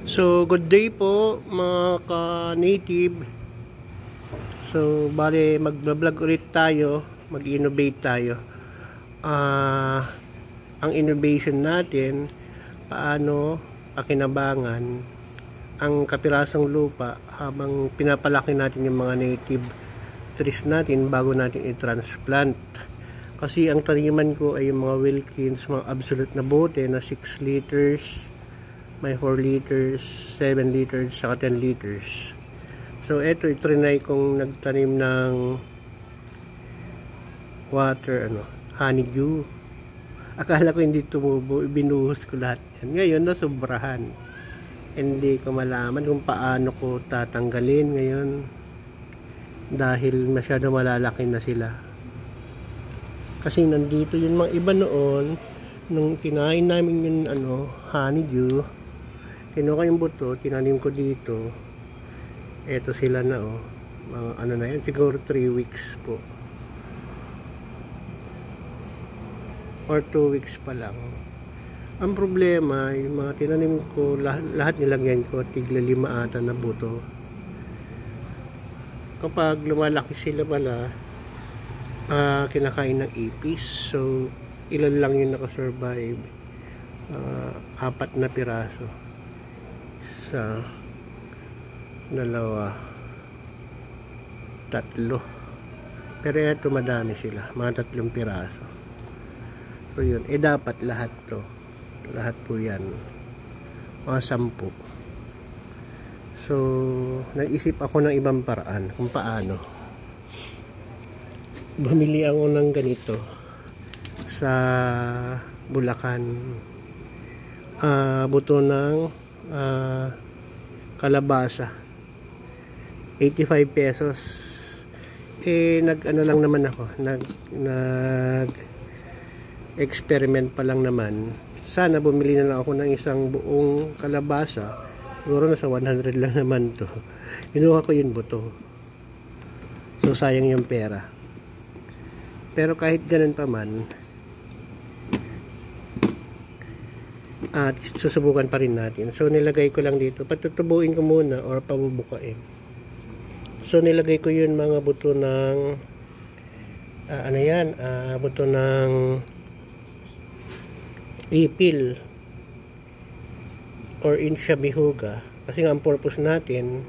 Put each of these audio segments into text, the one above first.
So, good day po mga ka-native. So, bale mag-vlog ulit tayo, mag-innovate tayo. Ang innovation natin, paano pakinabangan ang kapirasong lupa habang pinapalaki natin yung mga native trees natin bago natin i-transplant. Kasi ang taniman ko ay yung mga Wilkins, mga absolute na bote na 6 liters, may 4 liters, 7 liters, saka 10 liters. So, eto, itrinay kong nagtanim ng honeydew. Akala ko hindi tumubo, ibinuhos ko lahat yan. Ngayon, nasobrahan. Hindi ko malaman kung paano ko tatanggalin ngayon dahil masyado malalaki na sila. Kasi nandito yung mga iba noon, nung kinain namin yung honeydew, kinuha yung buto, tinanim ko dito. Eto sila na mga na yan, siguro 3 weeks po. Or 2 weeks pa lang. Ang problema, yung mga tinanim ko, lahat nilagyan ko, tigla 5 ata na buto. Kapag lumalaki sila pala, kinakain ng ipis. So, ilan lang yung nakasurvive. 4 na piraso. Sa 2, 3. Pero ito madami sila, mga 3 piraso. So yun, dapat lahat to. Lahat po yan. Mga 10. So, nag-isip ako ng ibang paraan kung paano. Bumili ako ng ganito sa Bulacan. Buto ng kalabasa. 85 pesos. Nag-ano lang naman ako. Nag-experiment pa lang naman. Sana bumili na lang ako ng isang buong kalabasa. Siguro nasa 100 lang naman to. Kinuha ko yung buto. So, sayang yung pera. Pero kahit ganun pa man, susubukan pa rin natin. So, nilagay ko lang dito. Patutubuin ko muna or pabubukain. So, nilagay ko yun mga buto ng buto ng ipil or insya bihuga. Kasi nga ang purpose natin,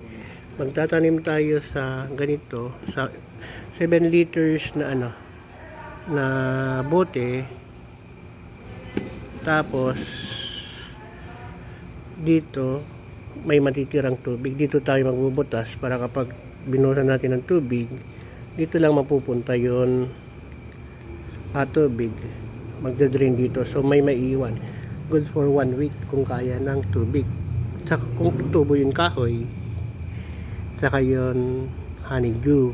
magtatanim tayo sa ganito, sa 7 liters na na bote. Tapos dito may matitirang tubig. Dito tayo magbubutas para kapag binuhusan natin ng tubig, dito lang mapupunta yun tubig, magda-drain dito. So may maiiwan. Good for 1 week kung kaya ng tubig. Saka kung tubo yung kahoy, saka yun honeydew.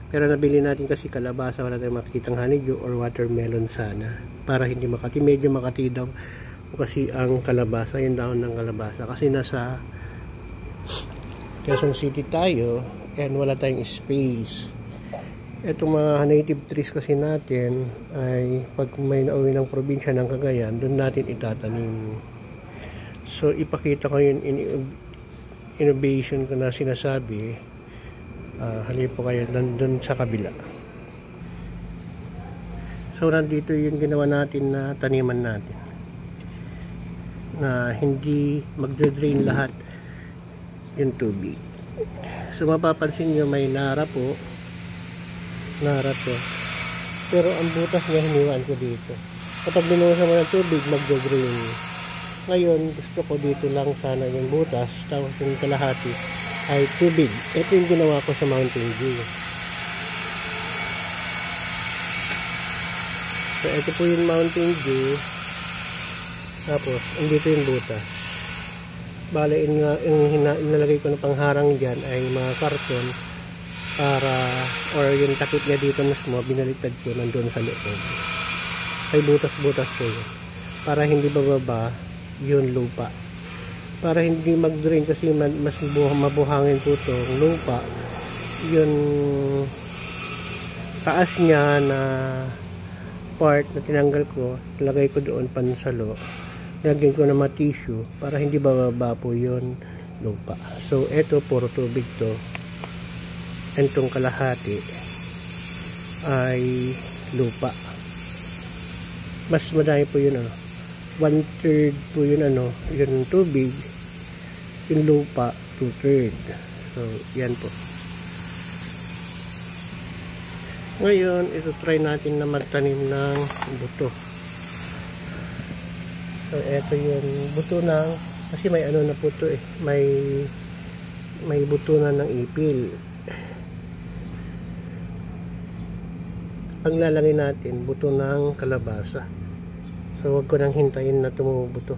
Pero nabili natin kasi kalabasa, wala tayong makikitang honeydew or watermelon sana. Para hindi makati, medyo makati daw kasi ang kalabasa, yung dahon ng kalabasa. Kasi nasa Quezon City tayo and wala tayong space. Itong mga native trees kasi natin ay pag may nauwi ng probinsya ng Cagayan, doon natin itatanim. So ipakita ko yung innovation ko na sinasabi. Halip po kayo doon sa kabila. So nandito yung ginawa natin na taniman natin na hindi magda-drain lahat yung tubig. So mapapansin nyo may nara po, pero ang butas niya hiniwaan ko dito. Kapag binuhusan mo ng tubig, magda-drain. Ngayon gusto ko dito lang sana yung butas, tapos yung kalahati ay tubig. Ito yung ginawa ko sa Mountain Dew. So ito po yung Mountain Dew. Tapos, andito yung butas. Bale, inalagay ko na pangharang dyan ay mga karton para, or yung takip niya dito mismo, binaliktad ko nandun sa loob. Ay butas-butas ko yun. Para hindi bababa yung lupa. Para hindi mag-drain kasi mas mabuhangin po itong lupa. Yung taas niya na part na tinanggal ko, lagay ko doon pansalo. Lagyan ko ng mga tissue para hindi bababa po yun lupa. So eto puro tubig to. Entong kalahati ay lupa. Mas madami po yun 1/3 po yun yun tubig, yung lupa 2/3. So yan po. Ngayon ito try natin na magtanim ng buto. So eto yung buto ng, kasi may na po to may buto na ng ipil. Ang lalagay natin buto ng kalabasa. So wag ko nang hintayin na tumubo to,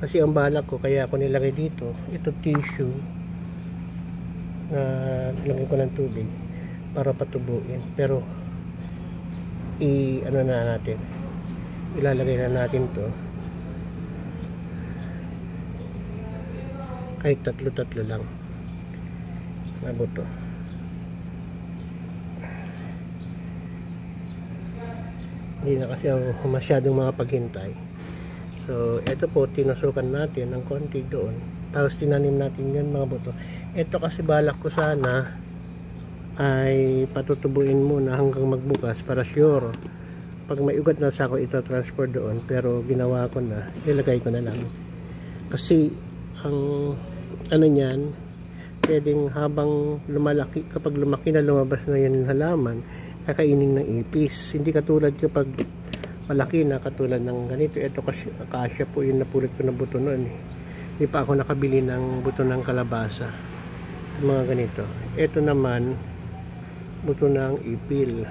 kasi ang balak ko, kaya ako nilagay dito ito tissue na lagyan ko ng tubig para patubuin. Pero ilalagay na natin to kahit tatlo lang na buto. Hindi na kasi ako masyadong mga paghintay. So ito po, tinusukan natin ng konti doon, tapos tinanim natin yan mga buto. Ito kasi balak ko sana ay patutubuin muna hanggang magbukas para sure pag may ugat na sa ako ito transfer doon. Pero ginawa ko na, ilagay ko na lang kasi ang niyan, pwedeng habang lumalaki, kapag lumaki na lumabas na yan yung halaman, kakainin ng ipis. Hindi katulad kapag malaki na, katulad ng ganito. Ito kasi akasya po yung napulot ko na buto noon Hindi pa ako nakabili ng buto ng kalabasa, mga ganito. Ito naman buto ng ipil.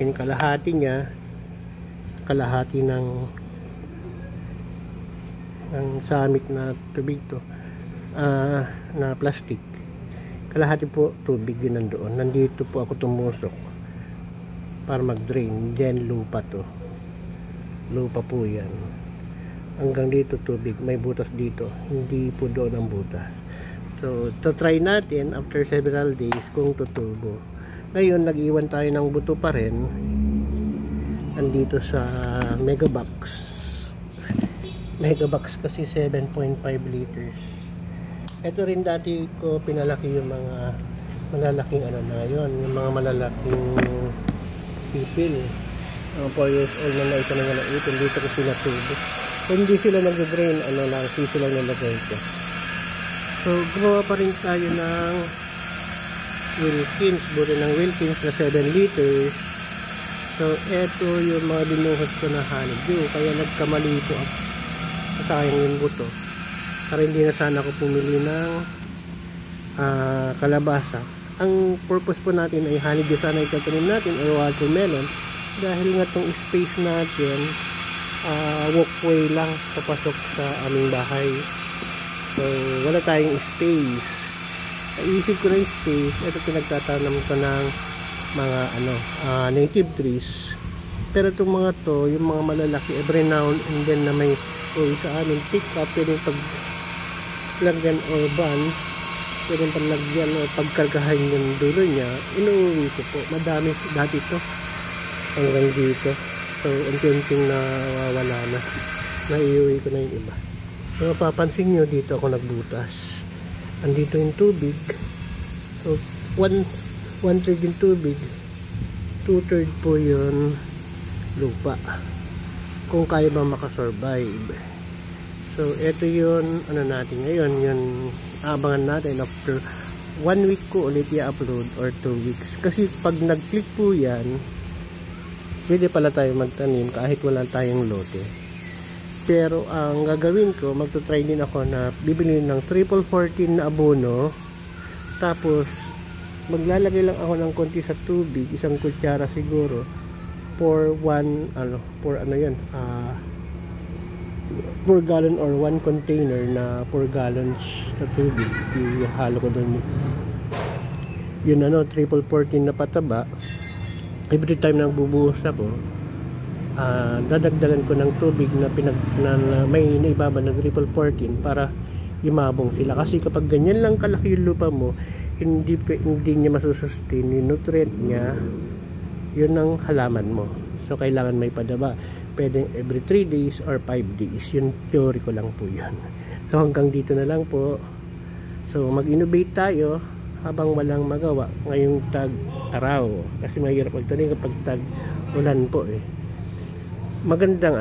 Yung kalahati niya, kalahati ng samit na tubig to, na plastic, kalahati po tubig yun nandoon. Nandito po ako tumusok para mag-drain. Then lupa to, lupa po yan. Hanggang dito tubig, may butas dito, hindi po doon ang butas. So to try natin after several days kung tutubo. Ngayon nag-iwan tayo ng buto pa rin andito sa megabox kasi 7.5 liters. Ito rin dati ko pinalaki yung mga malalaking na yun, yung mga malalaking ipil. 4 years old na ito na nga ipil, dito ko sila tubo. Kung hindi sila nag-drain, lang, sisi lang nalagay ko. So gumawa pa rin tayo ng Wilkins, buto ng Wilkins na 7 liters. So eto yung mga binuhos ko na honeydew, kaya nagkamali po ako, sayang yung buto. Para hindi na sana ako pumili ng kalabasa. Ang purpose po natin ay honeydew sana itatanim natin, or watermelon, dahil nga tong space natin walkway lang papasok sa aming bahay. So wala tayong space. Naisip ko na yung space, ito pinagtatanam ko ng mga native trees. Pero itong mga to, yung mga malalaki, every now and then na may sa amin pick up, pwedeng paglagyan o ban, pwedeng paglagyan o pagkargahan yung dulo niya, inuwi ko po. Madami dati to hanggang dito. So unti-unting nawawala na, naiuwi ko na yung iba. So mapapansin nyo, dito ako nagbutas, andito yung tubig. So 1/3 yung tubig, 2/3 po yun lupa, kung kaya ba makasurvive. So ito yun natin ngayon, yun abangan natin after 1 week ko ulit i-upload or 2 weeks, kasi pag nag-click po yan, pwede pala tayo magtanim kahit wala tayong lote. Pero ang gagawin ko, magto-try din ako na bibili ng 14 na abono, tapos maglalagay lang ako ng konti sa tubig, 1 kutsara siguro, for 1 4 gallon or 1 container na 4 gallons na tubig. Ihalo ko doon yun 14 na pataba. Every time na bubuhos ako, dadagdagan ko ng tubig na may naibaba ng 14 para imabong sila. Kasi kapag ganyan lang kalaki yung lupa mo, hindi niya masusustain yung nutrient niya, yun ang halaman mo. So kailangan may padaba. pwedeng every 3 days or 5 days. Yun, theory ko lang po yan. So hanggang dito na lang po. So mag-innovate tayo habang walang magawa ngayong tag-araw. Kasi mahirap magtanim kapag tag-ulan po eh. Magandang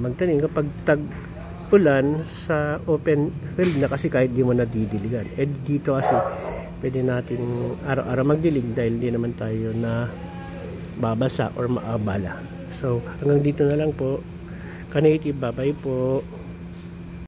magtanim kapag tag-ulan sa open field na, kasi kahit di mo nadidiligan. Eh dito kasi pwede natin araw-araw magdilig dahil di naman tayo na babasa or maabala. So hanggang dito na lang po. Ka-native, bye-bye po.